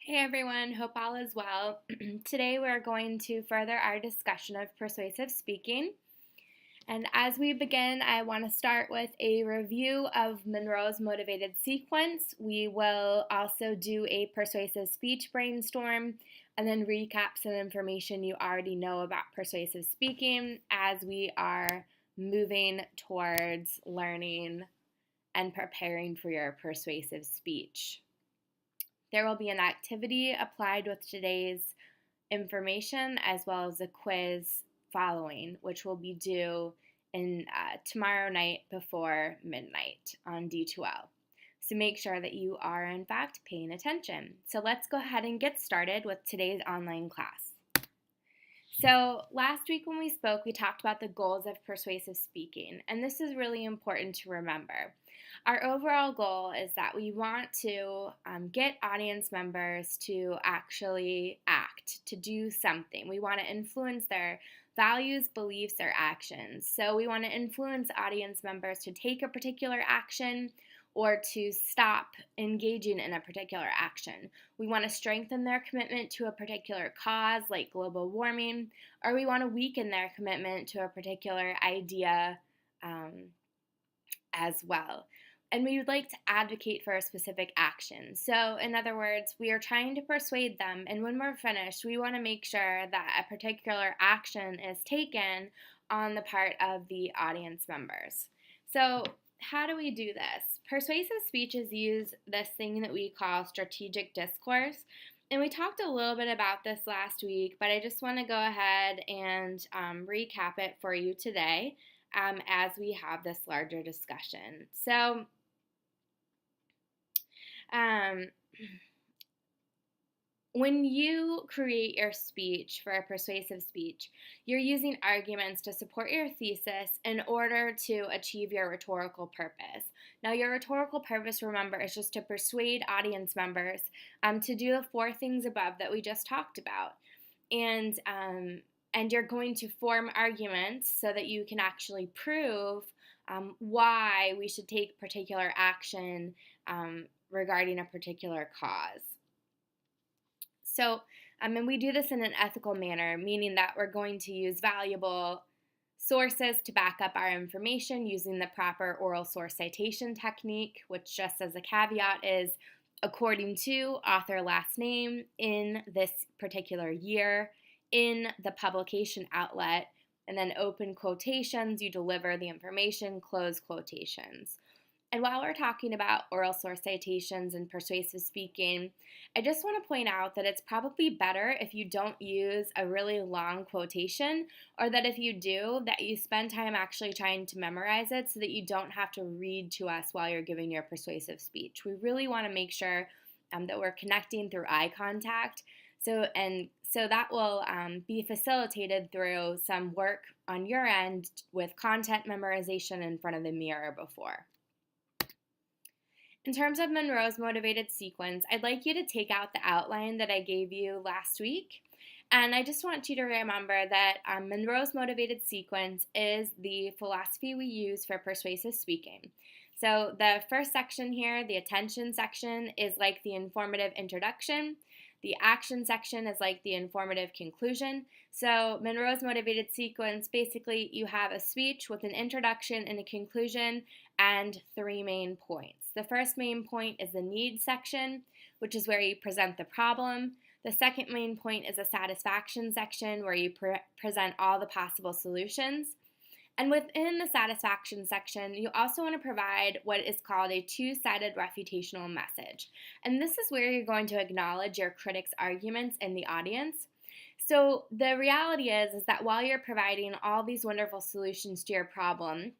Hey everyone, hope all is well. Today we're going to further our discussion of persuasive speaking. And as we begin, I want to start with a review of Monroe's motivated sequence. We will also do a persuasive speech brainstorm and then recap some information you already know about persuasive speaking as we are moving towards learning and preparing for your persuasive speech. There will be an activity applied with today's information as well as a quiz following, which will be due in tomorrow night before midnight on D2L. So make sure that you are in fact paying attention. So let's go ahead and get started with today's online class. So last week when we spoke, we talked about the goals of persuasive speaking, and this is really important to remember. Our overall goal is that we want to get audience members to actually act, to do something. We want to influence their values, beliefs, or actions. So we want to influence audience members to take a particular action or to stop engaging in a particular action. We want to strengthen their commitment to a particular cause like global warming, or we want to weaken their commitment to a particular idea as well. And we would like to advocate for a specific action. So, in other words, we are trying to persuade them, and when we're finished, we want to make sure that a particular action is taken on the part of the audience members. So, how do we do this? Persuasive speeches use this thing that we call strategic discourse. And we talked a little bit about this last week, but I just want to go ahead and recap it for you today as we have this larger discussion. So, when you create your speech for a persuasive speech, you're using arguments to support your thesis in order to achieve your rhetorical purpose. Now, your rhetorical purpose, remember, is just to persuade audience members to do the four things above that we just talked about. And you're going to form arguments so that you can actually prove why we should take particular action regarding a particular cause. So, and we do this in an ethical manner, meaning that we're going to use valuable sources to back up our information using the proper oral source citation technique, which, just as a caveat, is according to author last name in this particular year in the publication outlet, and then open quotations, you deliver the information, close quotations. And while we're talking about oral source citations and persuasive speaking, I just want to point out that it's probably better if you don't use a really long quotation, or that if you do, that you spend time actually trying to memorize it so that you don't have to read to us while you're giving your persuasive speech. We really want to make sure that we're connecting through eye contact. So that will be facilitated through some work on your end with content memorization in front of the mirror before. In terms of Monroe's motivated sequence, I'd like you to take out the outline that I gave you last week. And I just want you to remember that Monroe's motivated sequence is the philosophy we use for persuasive speaking. So the first section here, the attention section, is like the informative introduction. The action section is like the informative conclusion. So Monroe's motivated sequence, basically you have a speech with an introduction and a conclusion and three main points. The first main point is the needs section, which is where you present the problem. The second main point is a satisfaction section where you present all the possible solutions. And within the satisfaction section, you also want to provide what is called a two-sided refutational message. And this is where you're going to acknowledge your critics' arguments in the audience. So the reality is that while you're providing all these wonderful solutions to your problem,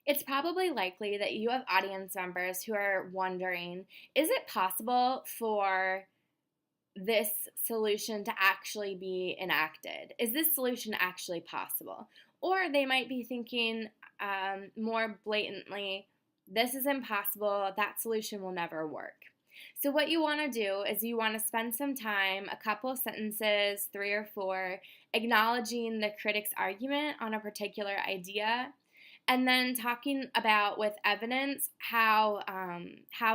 it's probably likely that you have audience members who are wondering, is it possible for this solution to actually be enacted? Is this solution actually possible? Or they might be thinking more blatantly, this is impossible, that solution will never work. So what you want to do is you want to spend some time, a couple of sentences, 3 or 4, acknowledging the critic's argument on a particular idea. and then talking about with evidence how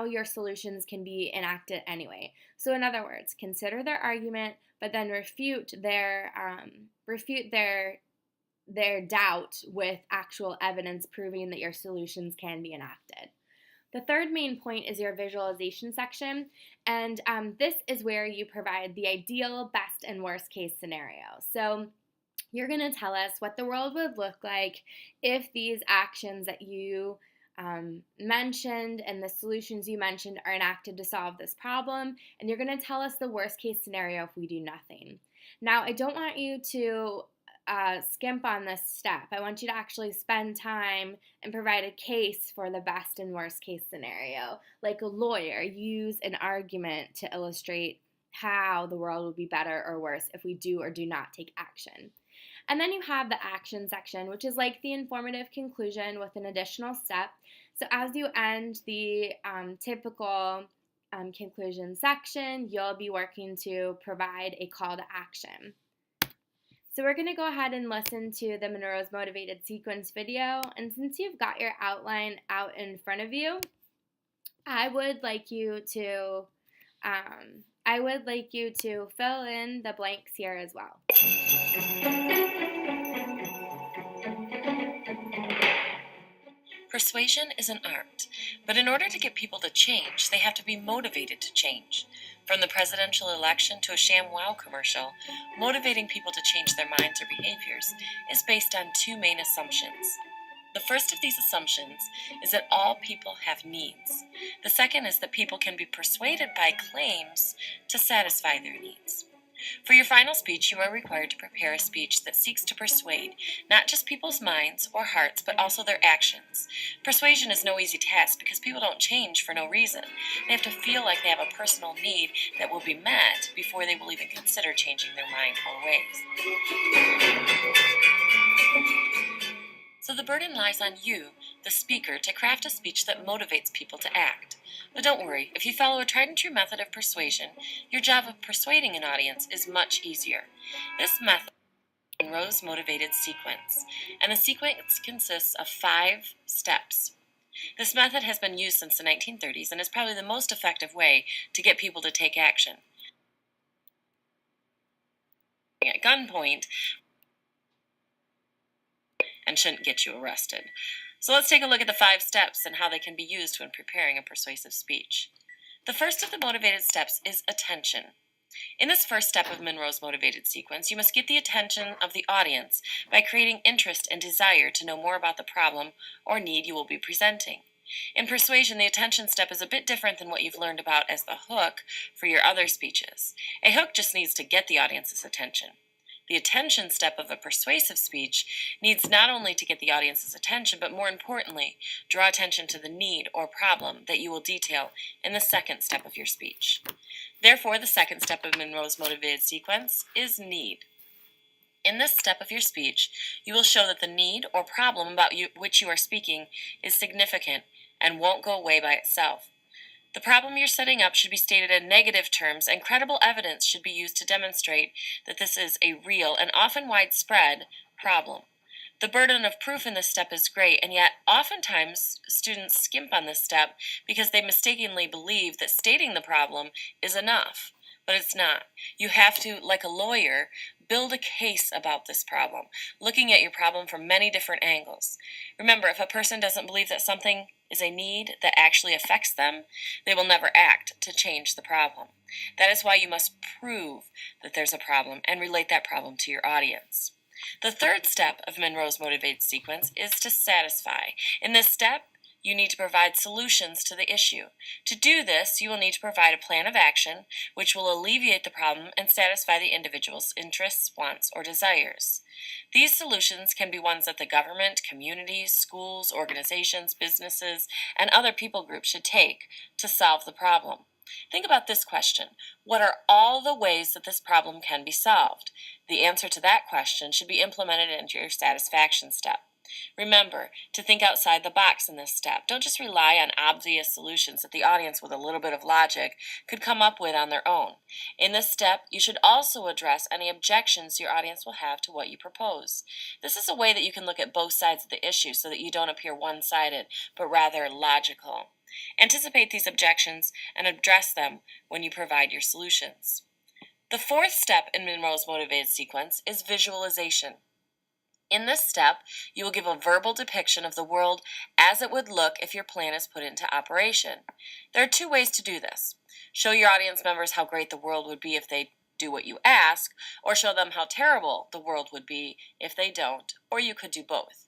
your solutions can be enacted anyway. So in other words, consider their argument, but then refute their doubt with actual evidence proving that your solutions can be enacted. The third main point is your visualization section, and this is where you provide the ideal, best, and worst case scenario. So you're going to tell us what the world would look like if these actions that you mentioned and the solutions you mentioned are enacted to solve this problem, and you're going to tell us the worst case scenario if we do nothing. Now, I don't want you to skimp on this step. I want you to actually spend time and provide a case for the best and worst case scenario. Like a lawyer, use an argument to illustrate how the world would be better or worse if we do or do not take action. And then you have the action section, which is like the informative conclusion with an additional step. So as you end the typical conclusion section, you'll be working to provide a call to action. So we're going to go ahead and listen to the Monroe's Motivated Sequence video. And since you've got your outline out in front of you, I would like you to fill in the blanks here as well. Persuasion is an art, but in order to get people to change, they have to be motivated to change. From the presidential election to a ShamWow commercial, motivating people to change their minds or behaviors is based on two main assumptions. The first of these assumptions is that all people have needs. The second is that people can be persuaded by claims to satisfy their needs. For your final speech, you are required to prepare a speech that seeks to persuade not just people's minds or hearts, but also their actions. Persuasion is no easy task because people don't change for no reason. They have to feel like they have a personal need that will be met before they will even consider changing their mind or ways. So the burden lies on you, the speaker, to craft a speech that motivates people to act. But don't worry, if you follow a tried and true method of persuasion, your job of persuading an audience is much easier. This method is Monroe's Motivated Sequence, and the sequence consists of 5 steps. This method has been used since the 1930s and is probably the most effective way to get people to take action. At gunpoint, and shouldn't get you arrested. So let's take a look at the 5 steps and how they can be used when preparing a persuasive speech. The first of the motivated steps is attention. In this first step of Monroe's Motivated Sequence, you must get the attention of the audience by creating interest and desire to know more about the problem or need you will be presenting. In persuasion, the attention step is a bit different than what you've learned about as the hook for your other speeches. A hook just needs to get the audience's attention. The attention step of a persuasive speech needs not only to get the audience's attention, but more importantly, draw attention to the need or problem that you will detail in the second step of your speech. Therefore, the second step of Monroe's Motivated Sequence is need. In this step of your speech, you will show that the need or problem about which you are speaking is significant and won't go away by itself. The problem you're setting up should be stated in negative terms, and credible evidence should be used to demonstrate that this is a real and often widespread problem. The burden of proof in this step is great, and yet oftentimes students skimp on this step because they mistakenly believe that stating the problem is enough. But it's not. You have to, like a lawyer, build a case about this problem, looking at your problem from many different angles. Remember, if a person doesn't believe that something is a need that actually affects them, they will never act to change the problem. That is why you must prove that there's a problem and relate that problem to your audience. The third step of Monroe's Motivated Sequence is to satisfy. In this step, you need to provide solutions to the issue. To do this, you will need to provide a plan of action which will alleviate the problem and satisfy the individual's interests, wants, or desires. These solutions can be ones that the government, communities, schools, organizations, businesses, and other people groups should take to solve the problem. Think about this question: what are all the ways that this problem can be solved? The answer to that question should be implemented into your satisfaction step. Remember to think outside the box in this step. Don't just rely on obvious solutions that the audience with a little bit of logic could come up with on their own. In this step, you should also address any objections your audience will have to what you propose. This is a way that you can look at both sides of the issue so that you don't appear one-sided, but rather logical. Anticipate these objections and address them when you provide your solutions. The fourth step in Monroe's motivated sequence is visualization. In this step, you will give a verbal depiction of the world as it would look if your plan is put into operation. There are two ways to do this. Show your audience members how great the world would be if they do what you ask, or show them how terrible the world would be if they don't, or you could do both.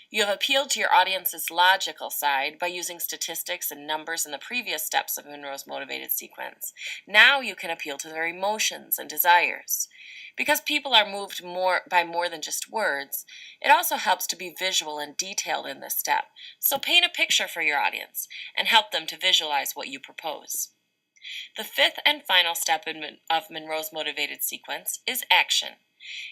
You have appealed to your audience's logical side by using statistics and numbers in the previous steps of Monroe's motivated sequence. Now you can appeal to their emotions and desires. Because people are moved by more than just words, it also helps to be visual and detailed in this step. So paint a picture for your audience and help them to visualize what you propose. The fifth and final step of Monroe's motivated sequence is action.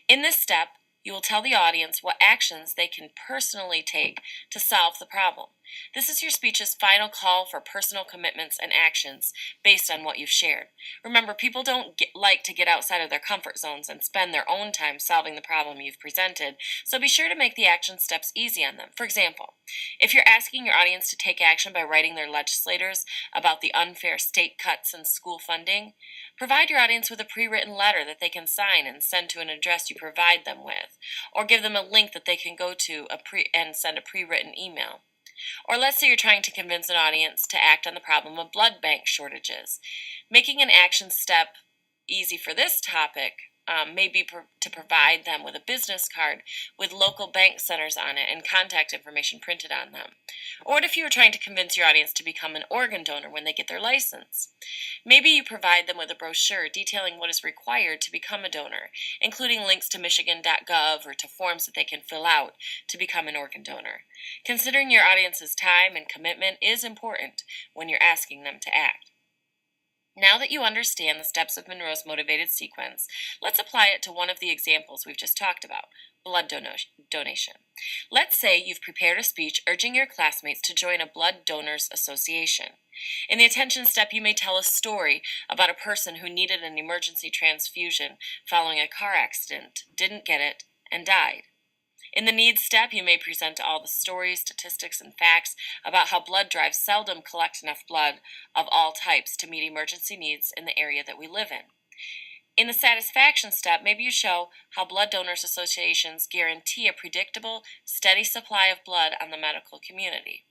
In this step, you will tell the audience what actions they can personally take to solve the problem. This is your speech's final call for personal commitments and actions based on what you've shared. Remember, people don't like to get outside of their comfort zones and spend their own time solving the problem you've presented, so be sure to make the action steps easy on them. For example, if you're asking your audience to take action by writing their legislators about the unfair state cuts in school funding, provide your audience with a pre-written letter that they can sign and send to an address you provide them with, or give them a link that they can go to and send a pre-written email. Or let's say you're trying to convince an audience to act on the problem of blood bank shortages. Making an action step easy for this topic may be to provide them with a business card with local bank centers on it and contact information printed on them. Or what if you were trying to convince your audience to become an organ donor when they get their license? Maybe you provide them with a brochure detailing what is required to become a donor, including links to michigan.gov or to forms that they can fill out to become an organ donor. Considering your audience's time and commitment is important when you're asking them to act. Now that you understand the steps of Monroe's motivated sequence, let's apply it to one of the examples we've just talked about, blood donation. Let's say you've prepared a speech urging your classmates to join a blood donors association. In the attention step, you may tell a story about a person who needed an emergency transfusion following a car accident, didn't get it, and died. In the needs step, you may present all the stories, statistics, and facts about how blood drives seldom collect enough blood of all types to meet emergency needs in the area that we live in. In the satisfaction step, maybe you show how blood donors associations guarantee a predictable, steady supply of blood on the medical community.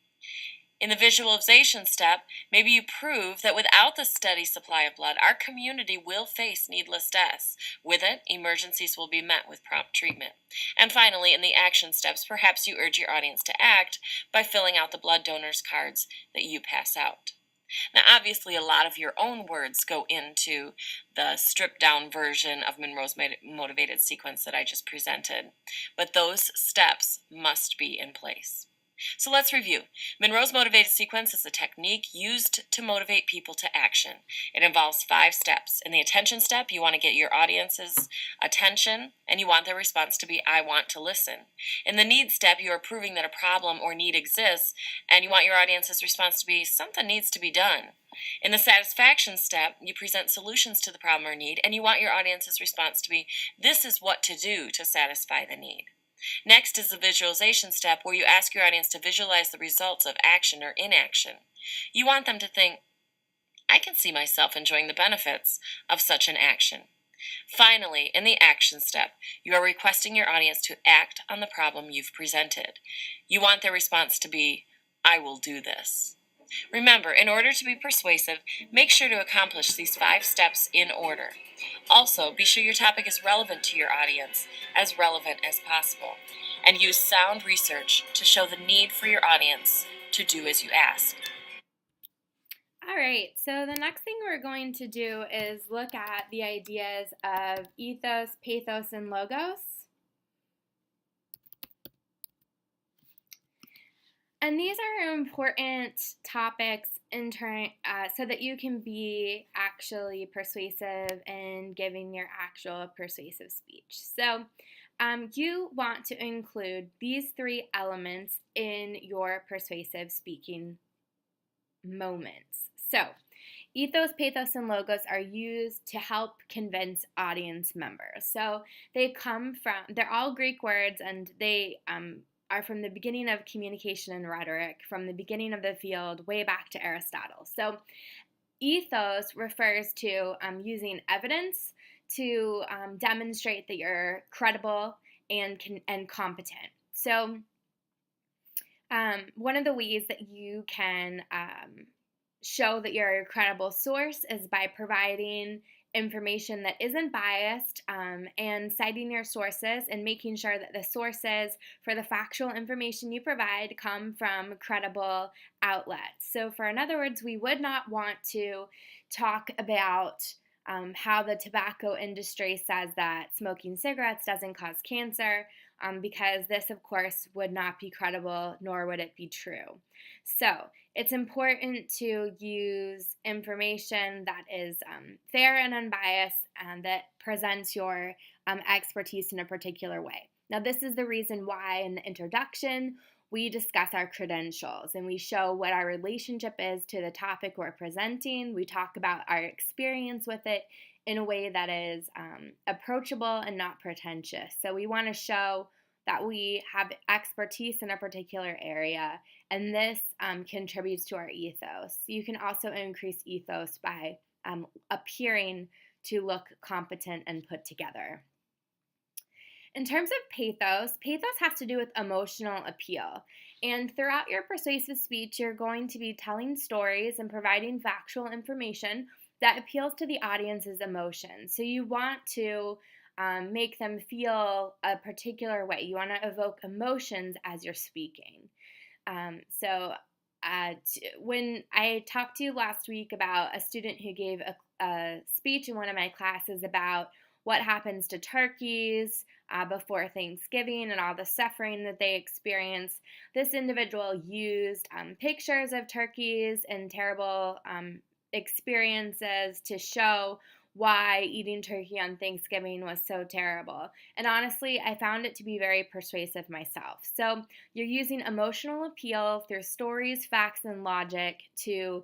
In the visualization step, maybe you prove that without the steady supply of blood, our community will face needless deaths. With it, emergencies will be met with prompt treatment. And finally, in the action steps, perhaps you urge your audience to act by filling out the blood donors cards that you pass out. Now, obviously, a lot of your own words go into the stripped-down version of Monroe's motivated sequence that I just presented, but those steps must be in place. So let's review. Monroe's motivated sequence is a technique used to motivate people to action. It involves 5 steps. In the attention step, you want to get your audience's attention, and you want their response to be, I want to listen. In the need step, you are proving that a problem or need exists, and you want your audience's response to be, something needs to be done. In the satisfaction step, you present solutions to the problem or need, and you want your audience's response to be, this is what to do to satisfy the need. Next is the visualization step, where you ask your audience to visualize the results of action or inaction. You want them to think, I can see myself enjoying the benefits of such an action. Finally, in the action step, you are requesting your audience to act on the problem you've presented. You want their response to be, I will do this. Remember, in order to be persuasive, make sure to accomplish these 5 steps in order. Also, be sure your topic is relevant to your audience, as relevant as possible, and use sound research to show the need for your audience to do as you ask. All right, so the next thing we're going to do is look at the ideas of ethos, pathos, and logos. And these are important topics so that you can be actually persuasive in giving your actual persuasive speech. So You want to include these 3 elements in your persuasive speaking moments. So, ethos, pathos, and logos are used to help convince audience members. So, they're all Greek words, and they are from the beginning of communication and rhetoric, from the beginning of the field, way back to Aristotle. So, ethos refers to using evidence to demonstrate that you're credible and competent. So, one of the ways that you can show that you're a credible source is by providing information that isn't biased and citing your sources and making sure that the sources for the factual information you provide come from credible outlets. So, in other words, we would not want to talk about how the tobacco industry says that smoking cigarettes doesn't cause cancer, because this, of course, would not be credible, nor would it be true. So, it's important to use information that is fair and unbiased and that presents your expertise in a particular way. Now, this is the reason why in the introduction we discuss our credentials and we show what our relationship is to the topic we're presenting. We talk about our experience with it in a way that is approachable and not pretentious. So we want to show that we have expertise in a particular area, and this contributes to our ethos. You can also increase ethos by appearing to look competent and put together. In terms of pathos has to do with emotional appeal. And throughout your persuasive speech, you're going to be telling stories and providing factual information that appeals to the audience's emotions. So you want to make them feel a particular way. You want to evoke emotions as you're speaking. When I talked to you last week about a student who gave a speech in one of my classes about what happens to turkeys before Thanksgiving and all the suffering that they experience, this individual used pictures of turkeys and terrible experiences to show why eating turkey on Thanksgiving was so terrible. And honestly, I found it to be very persuasive myself. So you're using emotional appeal through stories, facts, and logic to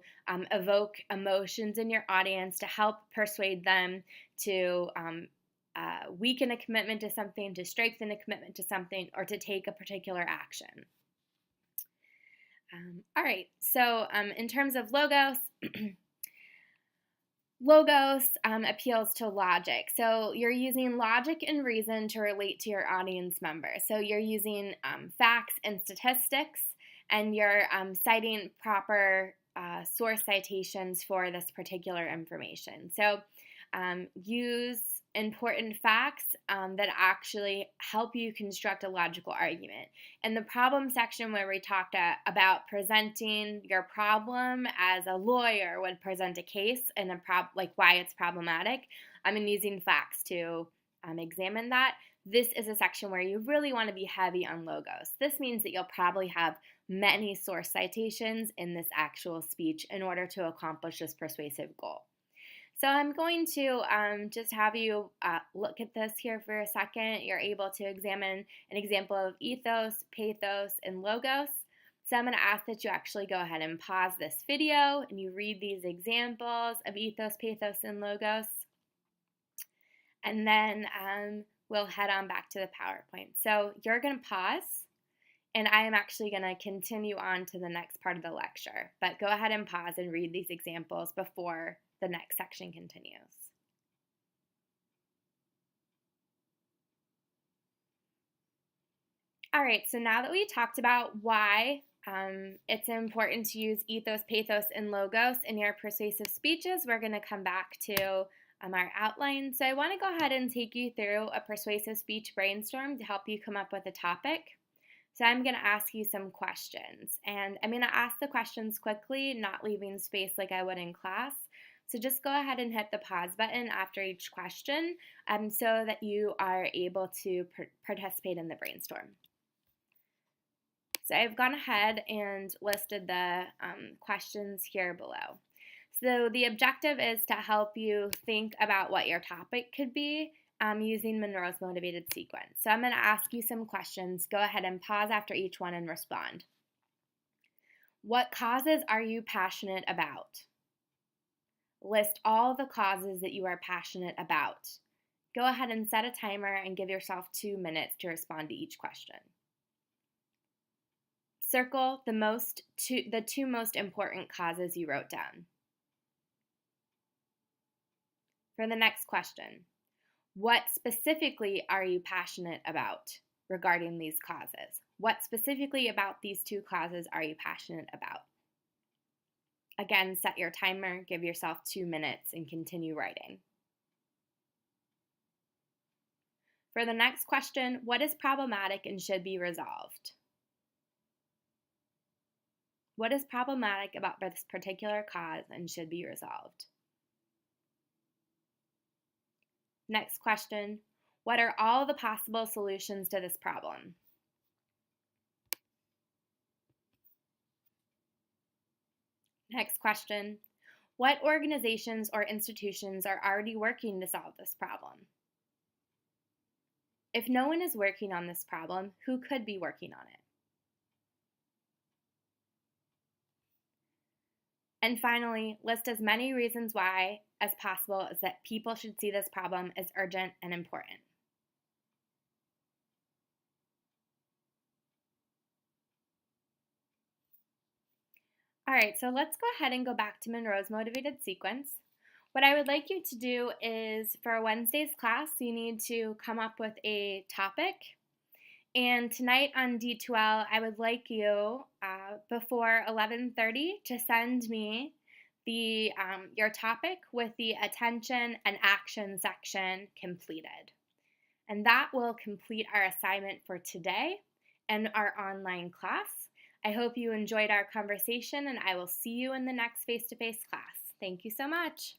evoke emotions in your audience to help persuade them to weaken a commitment to something, to strengthen a commitment to something, or to take a particular action. All right, so in terms of logos, logos appeals to logic. So you're using logic and reason to relate to your audience members. So you're using facts and statistics, and you're citing proper source citations for this particular information. So use important facts that actually help you construct a logical argument. In the problem section where we talked about presenting your problem as a lawyer would present a case and like why it's problematic, and using facts to examine that. This is a section where you really want to be heavy on logos. This means that you'll probably have many source citations in this actual speech in order to accomplish this persuasive goal. So I'm going to just have you look at this here for a second. You're able to examine an example of ethos, pathos, and logos. So I'm going to ask that you actually go ahead and pause this video and you read these examples of ethos, pathos, and logos. And then we'll head on back to the PowerPoint. So you're going to pause, and I am actually going to continue on to the next part of the lecture. But go ahead and pause and read these examples before the next section continues. All right, so now that we talked about why it's important to use ethos, pathos, and logos in your persuasive speeches, we're going to come back to our outline. So I want to go ahead and take you through a persuasive speech brainstorm to help you come up with a topic. So I'm going to ask you some questions, and I'm going to ask the questions quickly, not leaving space like I would in class. So just go ahead and hit the pause button after each question so that you are able to participate in the brainstorm. So I've gone ahead and listed the questions here below. So the objective is to help you think about what your topic could be using Monroe's motivated sequence. So I'm going to ask you some questions. Go ahead and pause after each one and respond. What causes are you passionate about? List all the causes that you are passionate about. Go ahead and set a timer and give yourself 2 minutes to respond to each question. Circle the two most important causes you wrote down. For the next question, what specifically are you passionate about regarding these causes? What specifically about these 2 causes are you passionate about? Again, set your timer, give yourself 2 minutes, and continue writing. For the next question, what is problematic and should be resolved? What is problematic about this particular cause and should be resolved? Next question, what are all the possible solutions to this problem? Next question, what organizations or institutions are already working to solve this problem? If no one is working on this problem, who could be working on it? And finally, list as many reasons why as possible is that people should see this problem as urgent and important. All right, so let's go ahead and go back to Monroe's motivated sequence. What I would like you to do is, for Wednesday's class, you need to come up with a topic. And tonight on D2L, I would like you, before 11:30, to send me your topic with the attention and action section completed. And that will complete our assignment for today and our online class. I hope you enjoyed our conversation, and I will see you in the next face-to-face class. Thank you so much.